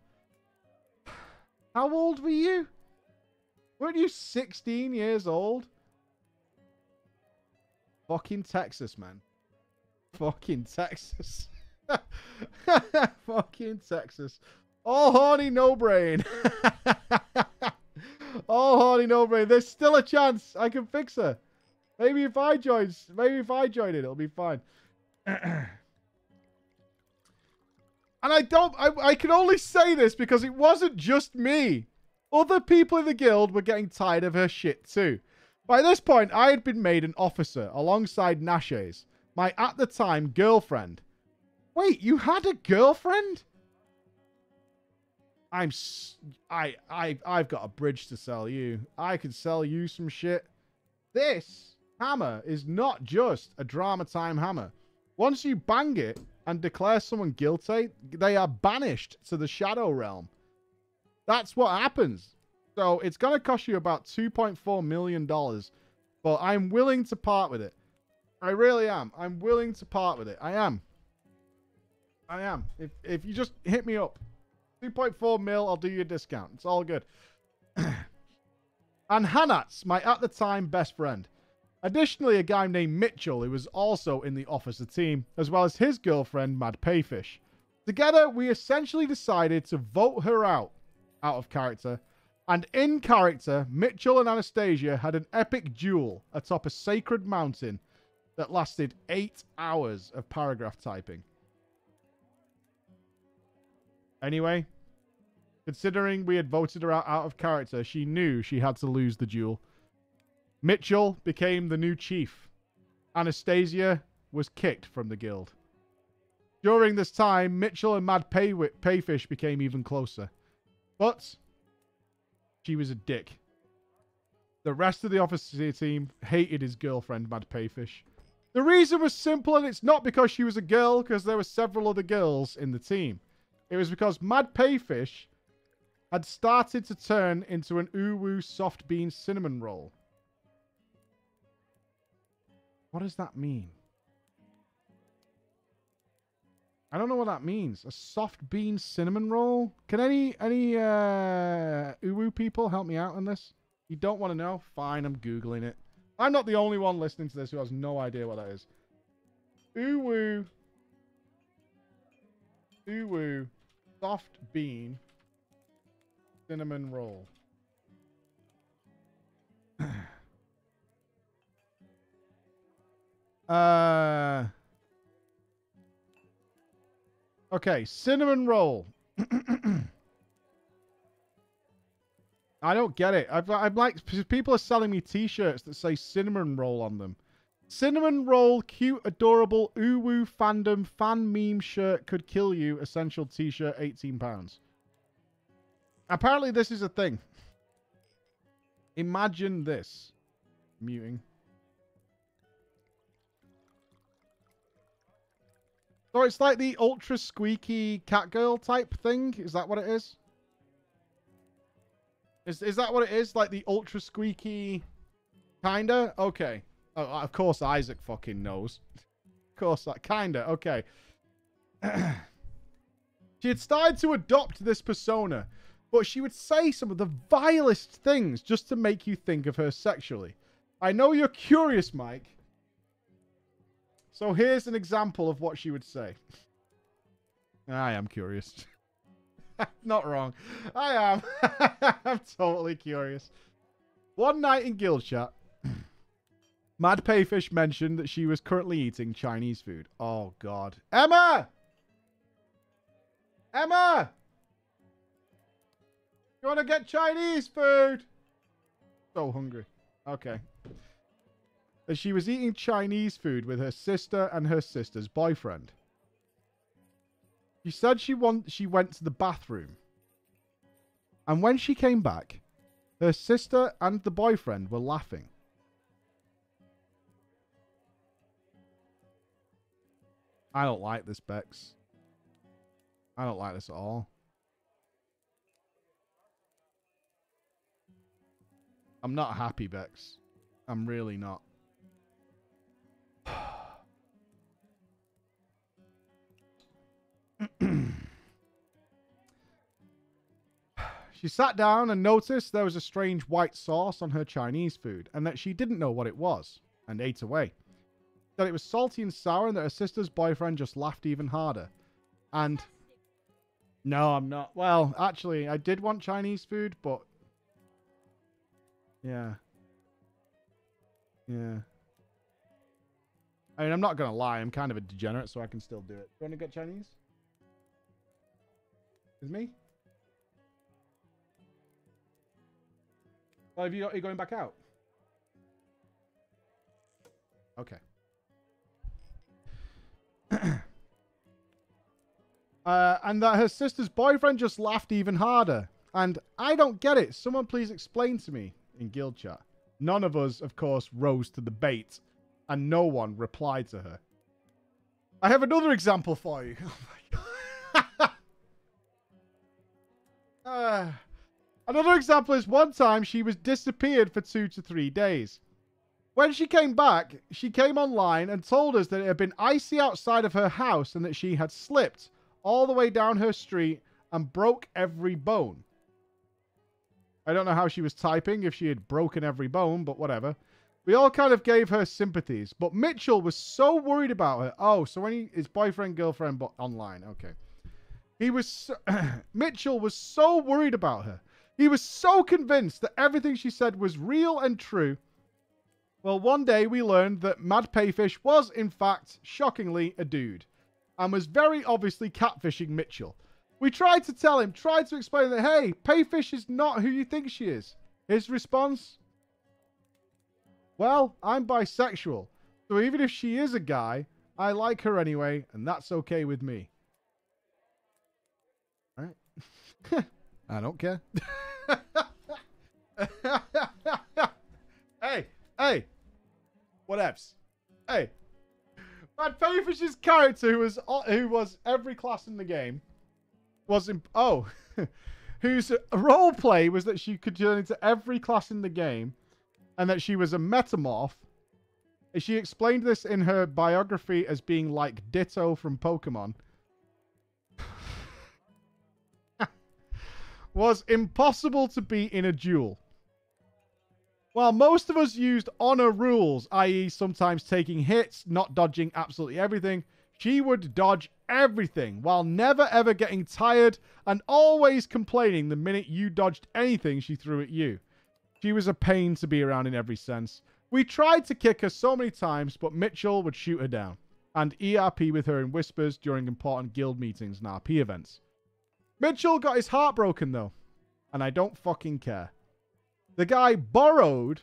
How old were you? Weren't you 16 years old? Fucking Texas, man. Fucking Texas. Fucking Texas. All horny, no brain. All horny, no brain. There's still a chance I can fix her. Maybe if I join it, it'll be fine. And I can only say this because it wasn't just me. Other people in the guild were getting tired of her shit too. By this point, I had been made an officer alongside Nashes, my at the time girlfriend. Wait, you had a girlfriend? I've got a bridge to sell you. I can sell you some shit. This hammer is not just a Drama Time hammer. Once you bang it and declare someone guilty, they are banished to the Shadow Realm. That's what happens. So it's going to cost you about $2.4 million. But I'm willing to part with it. I really am. I'm willing to part with it. I am. If you just hit me up. 2.4 mil, I'll do you a discount. It's all good. And Hanats, my at the time best friend. Additionally, a guy named Mitchell, who was also in the officer team, as well as his girlfriend, Mad Payfish. Together, we essentially decided to vote her out of character. And in character, Mitchell and Anastasia had an epic duel atop a sacred mountain that lasted 8 hours of paragraph typing. Anyway, Considering we had voted her out of character, she knew she had to lose the duel. Mitchell became the new chief. Anastasia was kicked from the guild. During this time, Mitchell and Mad Payfish became even closer. But she was a dick. The rest of the officer team hated his girlfriend, Mad Payfish. The reason was simple, and it's not because she was a girl, because there were several other girls in the team. It was because Mad Payfish had started to turn into an uwu soft bean cinnamon roll. What does that mean? I don't know what that means. A soft bean cinnamon roll? Can any uwu people help me out on this? You don't want to know? Fine, I'm Googling it. I'm not the only one listening to this who has no idea what that is. Uwu soft bean cinnamon roll. Okay, cinnamon roll. I don't get it. I'm like, people are selling me t-shirts that say cinnamon roll on them. Cinnamon roll, cute, adorable, uwu fandom, fan meme shirt could kill you. Essential t-shirt, £18. Apparently this is a thing. Imagine this. Muting. So it's like the ultra squeaky Catgirl type thing? Is that what it is? Is that what it is? Like the ultra squeaky kinda? Okay. Oh, of course Isaac fucking knows. Of course that kinda. Okay. She had started to adopt this persona, but she would say some of the vilest things just to make you think of her sexually. I know you're curious, Mike. So here's an example of what she would say. I am curious. Not wrong. I am. I'm totally curious. One night in guild chat, Mad Payfish mentioned that she was currently eating Chinese food. Oh, God. Emma! Emma! You want to get Chinese food? So hungry. Okay. As she was eating Chinese food with her sister and her sister's boyfriend. She said she went to the bathroom. And when she came back, her sister and the boyfriend were laughing. I don't like this, Bex. I don't like this at all. I'm not happy, Bex. I'm really not. She sat down and noticed there was a strange white sauce on her Chinese food and that she didn't know what it was and ate away. That it was salty and sour and that her sister's boyfriend just laughed even harder. And no, I'm not. Well, actually, I did want Chinese food, but yeah. Yeah. I mean, I'm not going to lie. I'm kind of a degenerate, so I can still do it. You want to get Chinese? Is me? Oh, are you going back out? Okay. And that her sister's boyfriend just laughed even harder. And I don't get it. Someone please explain to me in guild chat. None of us, of course, rose to the bait. And no one replied to her. I have another example for you. Oh my God. Another example is one time she was disappeared for 2 to 3 days. When she came back, she came online and told us that it had been icy outside of her house and that she had slipped all the way down her street and broke every bone. I don't know how she was typing, if she had broken every bone, but whatever. We all kind of gave her sympathies, but Mitchell was so worried about her. Oh, so when his boyfriend, girlfriend, but online. Okay. Mitchell was so worried about her. He was so convinced that everything she said was real and true. Well, one day we learned that Mad Payfish was, in fact, shockingly a dude. And was very obviously catfishing Mitchell. We tried to tell him, tried to explain that, hey, Payfish is not who you think she is. His response, well, I'm bisexual. So even if she is a guy, I like her anyway, and that's okay with me. All right? I don't care. Hey. Whatevs. Hey. Man, Payfish's character, who was every class in the game, whose role play was that she could turn into every class in the game, and that she was a metamorph. She explained this in her biography as being like Ditto from Pokemon. Was impossible to beat in a duel. While most of us used honor rules, i.e. sometimes taking hits, not dodging absolutely everything, she would dodge everything while never ever getting tired and always complaining the minute you dodged anything she threw at you. She was a pain to be around in every sense. We tried to kick her so many times, but Mitchell would shoot her down and ERP with her in whispers during important guild meetings and RP events. Mitchell got his heart broken though, and I don't fucking care. The guy borrowed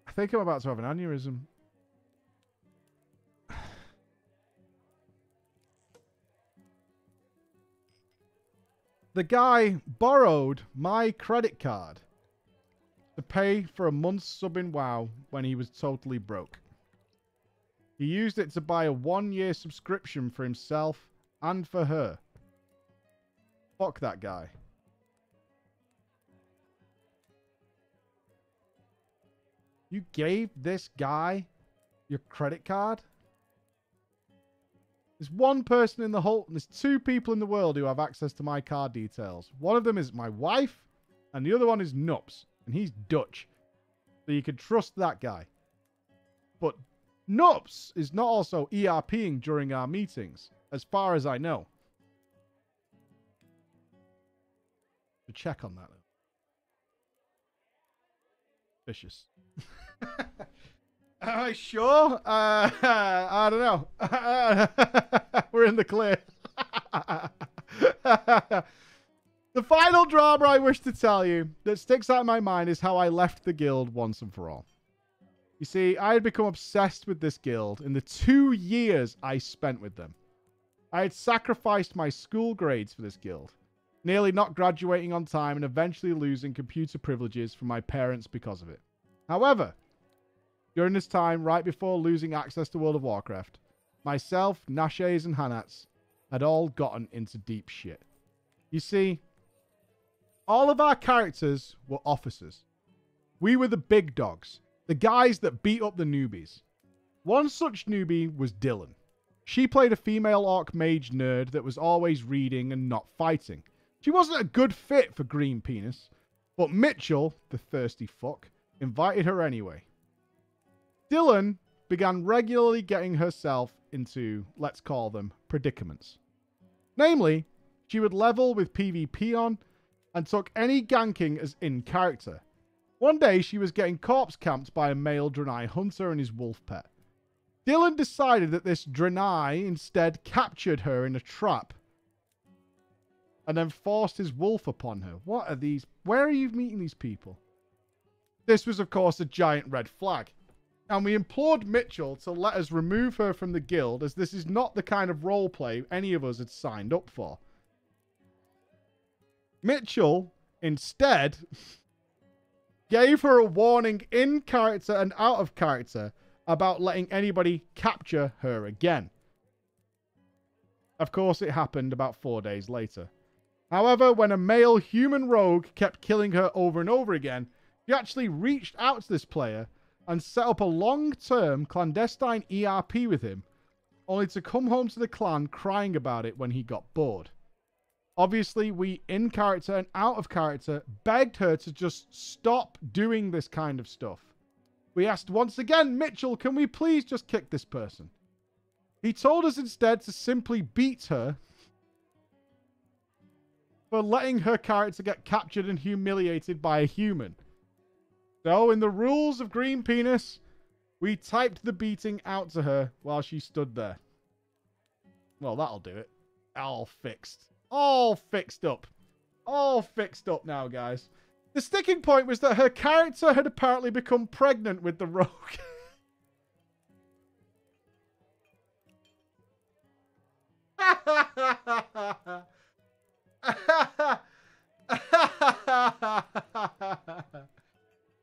I think I'm about to have an aneurysm. The guy borrowed my credit card to pay for a month's sub in WoW when he was totally broke. He used it to buy a 1-year subscription for himself and for her. Fuck that guy. You gave this guy your credit card? There's one person in the whole... There's 2 people in the world who have access to my card details. One of them is my wife, and the other one is Nups. And he's Dutch. So you can trust that guy. But Nups is not also ERPing during our meetings, as far as I know. To check on that. Vicious. Sure? I don't know. We're in the clear. The final drama I wish to tell you that sticks out in my mind is how I left the guild once and for all. You see, I had become obsessed with this guild in the 2 years I spent with them. I had sacrificed my school grades for this guild, nearly not graduating on time and eventually losing computer privileges from my parents because of it. However, during this time, right before losing access to World of Warcraft, myself, Nashes, and Hanats had all gotten into deep shit. You see, all of our characters were officers. We were the big dogs, the guys that beat up the newbies. One such newbie was Dylan. She played a female orc mage nerd that was always reading and not fighting. She wasn't a good fit for Green Penis, but Mitchell, the thirsty fuck, invited her anyway. Dylan began regularly getting herself into, let's call them, predicaments. Namely, she would level with PvP on and took any ganking as in character. One day, she was getting corpse camped by a male Draenei hunter and his wolf pet. Dylan decided that this Draenei instead captured her in a trap and then forced his wolf upon her. What are these? Where are you meeting these people? This was, of course, a giant red flag. And we implored Mitchell to let us remove her from the guild, as this is not the kind of roleplay any of us had signed up for. Mitchell, instead, gave her a warning in character and out of character about letting anybody capture her again. Of course, it happened about 4 days later. However, when a male human rogue kept killing her over and over again, she actually reached out to this player and set up a long-term clandestine ERP with him, only to come home to the clan crying about it when he got bored. Obviously, we, in character and out of character, begged her to just stop doing this kind of stuff. We asked once again, Mitchell, can we please just kick this person? He told us instead to simply beat her for letting her character get captured and humiliated by a human. So, in the rules of Green Penis, We typed the beating out to her while she stood there. Well, that'll do it. All fixed. All fixed up. All fixed up now, guys. The sticking point was that her character had apparently become pregnant with the rogue.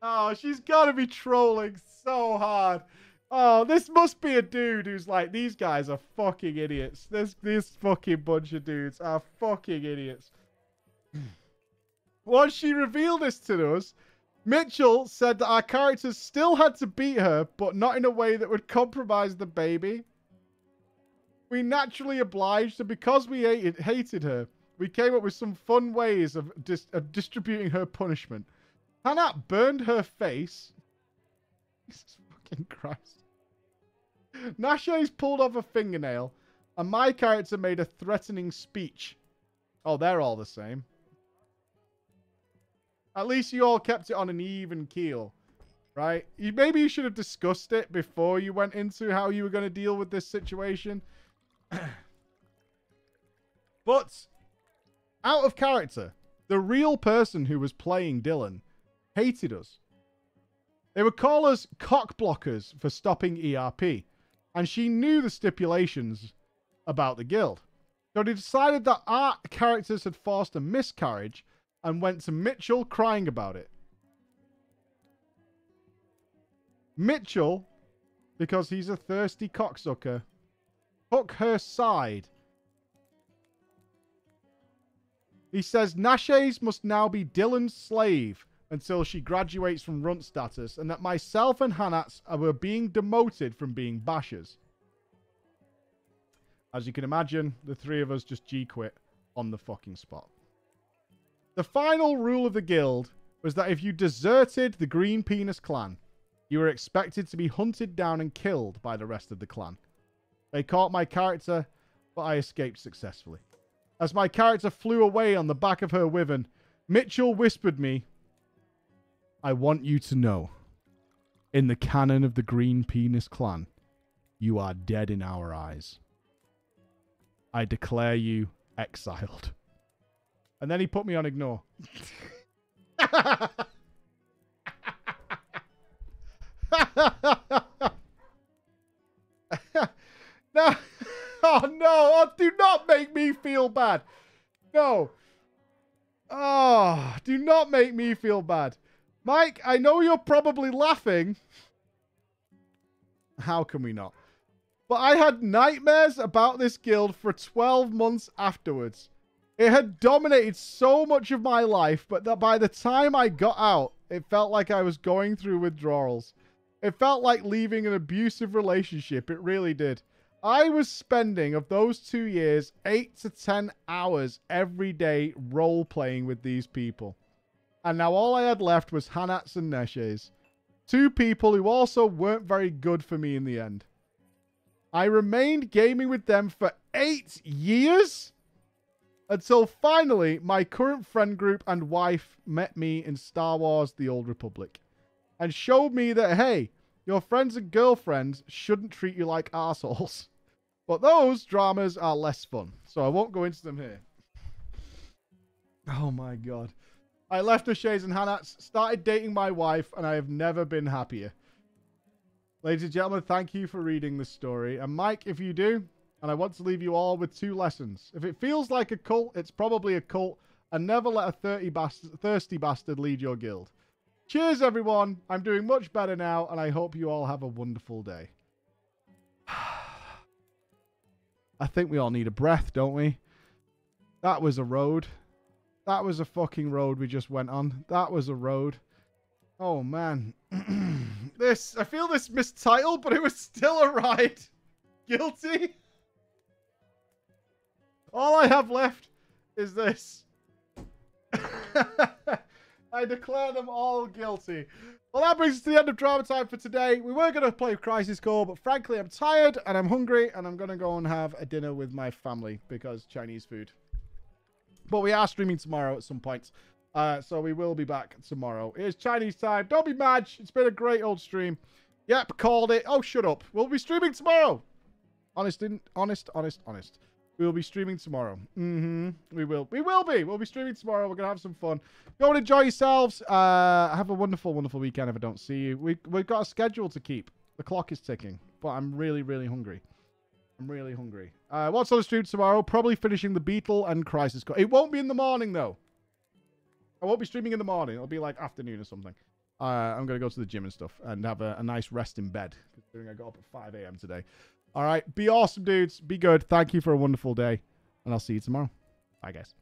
Oh, she's got to be trolling so hard. Oh, this must be a dude who's like, these guys are fucking idiots. This fucking bunch of dudes are fucking idiots. Once she revealed this to us, Mitchell said that our characters still had to beat her, but not in a way that would compromise the baby. We naturally obliged, and because we hated her, we came up with some fun ways of distributing her punishment. Hannah burned her face. Jesus fucking Christ. Nashe's pulled off a fingernail, and my character made a threatening speech. Oh, they're all the same. At least you all kept it on an even keel, right? Maybe you should have discussed it before you went into how you were going to deal with this situation. But, out of character, the real person who was playing Dylan hated us. They would call us cock blockers for stopping ERP, and she knew the stipulations about the guild. So they decided that our characters had forced a miscarriage and went to Mitchell crying about it. Mitchell, because he's a thirsty cocksucker, took her side. He says Nashe's must now be Dylan's slave until she graduates from runt status, and that myself and Hanats were being demoted from being bashers. As you can imagine, the three of us just G-quit on the fucking spot. The final rule of the guild was that if you deserted the Green Penis clan, you were expected to be hunted down and killed by the rest of the clan. They caught my character, but I escaped successfully. As my character flew away on the back of her wyvern, Mitchell whispered me, I want you to know, in the canon of the Green Penis clan, you are dead in our eyes. I declare you exiled. And then he put me on ignore. No. Oh, no. Oh, do not make me feel bad. No. Oh, do not make me feel bad. Mike, I know you're probably laughing. How can we not? But I had nightmares about this guild for 12 months afterwards. It had dominated so much of my life, but that by the time I got out, it felt like I was going through withdrawals. It felt like leaving an abusive relationship. It really did. I was spending, of those 2 years, 8 to 10 hours every day role-playing with these people. And now all I had left was Hanats and Neshes. Two people who also weren't very good for me in the end. I remained gaming with them for 8 years? Until finally, my current friend group and wife met me in Star Wars The Old Republic. And showed me that, hey, your friends and girlfriends shouldn't treat you like assholes. But those dramas are less fun. So I won't go into them here. Oh my god. I left Nashe's and Hanats, started dating my wife, and I have never been happier. Ladies and gentlemen, thank you for reading this story. And Mike, if you do, and I want to leave you all with 2 lessons. If it feels like a cult, it's probably a cult, and never let a thirsty bastard lead your guild. Cheers, everyone. I'm doing much better now, and I hope you all have a wonderful day. I think we all need a breath, don't we? That was a road. That was a fucking road we just went on. That was a road. Oh, man. I feel this mistitled, but it was still a ride. Guilty. All I have left is this. I declare them all guilty. Well, that brings us to the end of Drama Time for today. We were going to play Crisis Core, but frankly, I'm tired and I'm hungry, and I'm going to go and have a dinner with my family because Chinese food. But we are streaming tomorrow at some point. So we will be back tomorrow. It is Chinese time. Don't be mad. It's been a great old stream. Yep, called it. Oh, shut up. We'll be streaming tomorrow. Honest. We will be streaming tomorrow. We will. We'll be streaming tomorrow. We're going to have some fun. Go and enjoy yourselves. Have a wonderful, wonderful weekend if I don't see you. We've got a schedule to keep. The clock is ticking. But I'm really, really hungry. What's on the stream tomorrow? Probably finishing The Beetle and Crisis Core. It won't be in the morning, though. I won't be streaming in the morning. It'll be like afternoon or something. I'm going to go to the gym and stuff and have a nice rest in bed. Considering I got up at 5 a.m. today. All right. Be awesome, dudes. Be good. Thank you for a wonderful day. And I'll see you tomorrow. Bye, guys.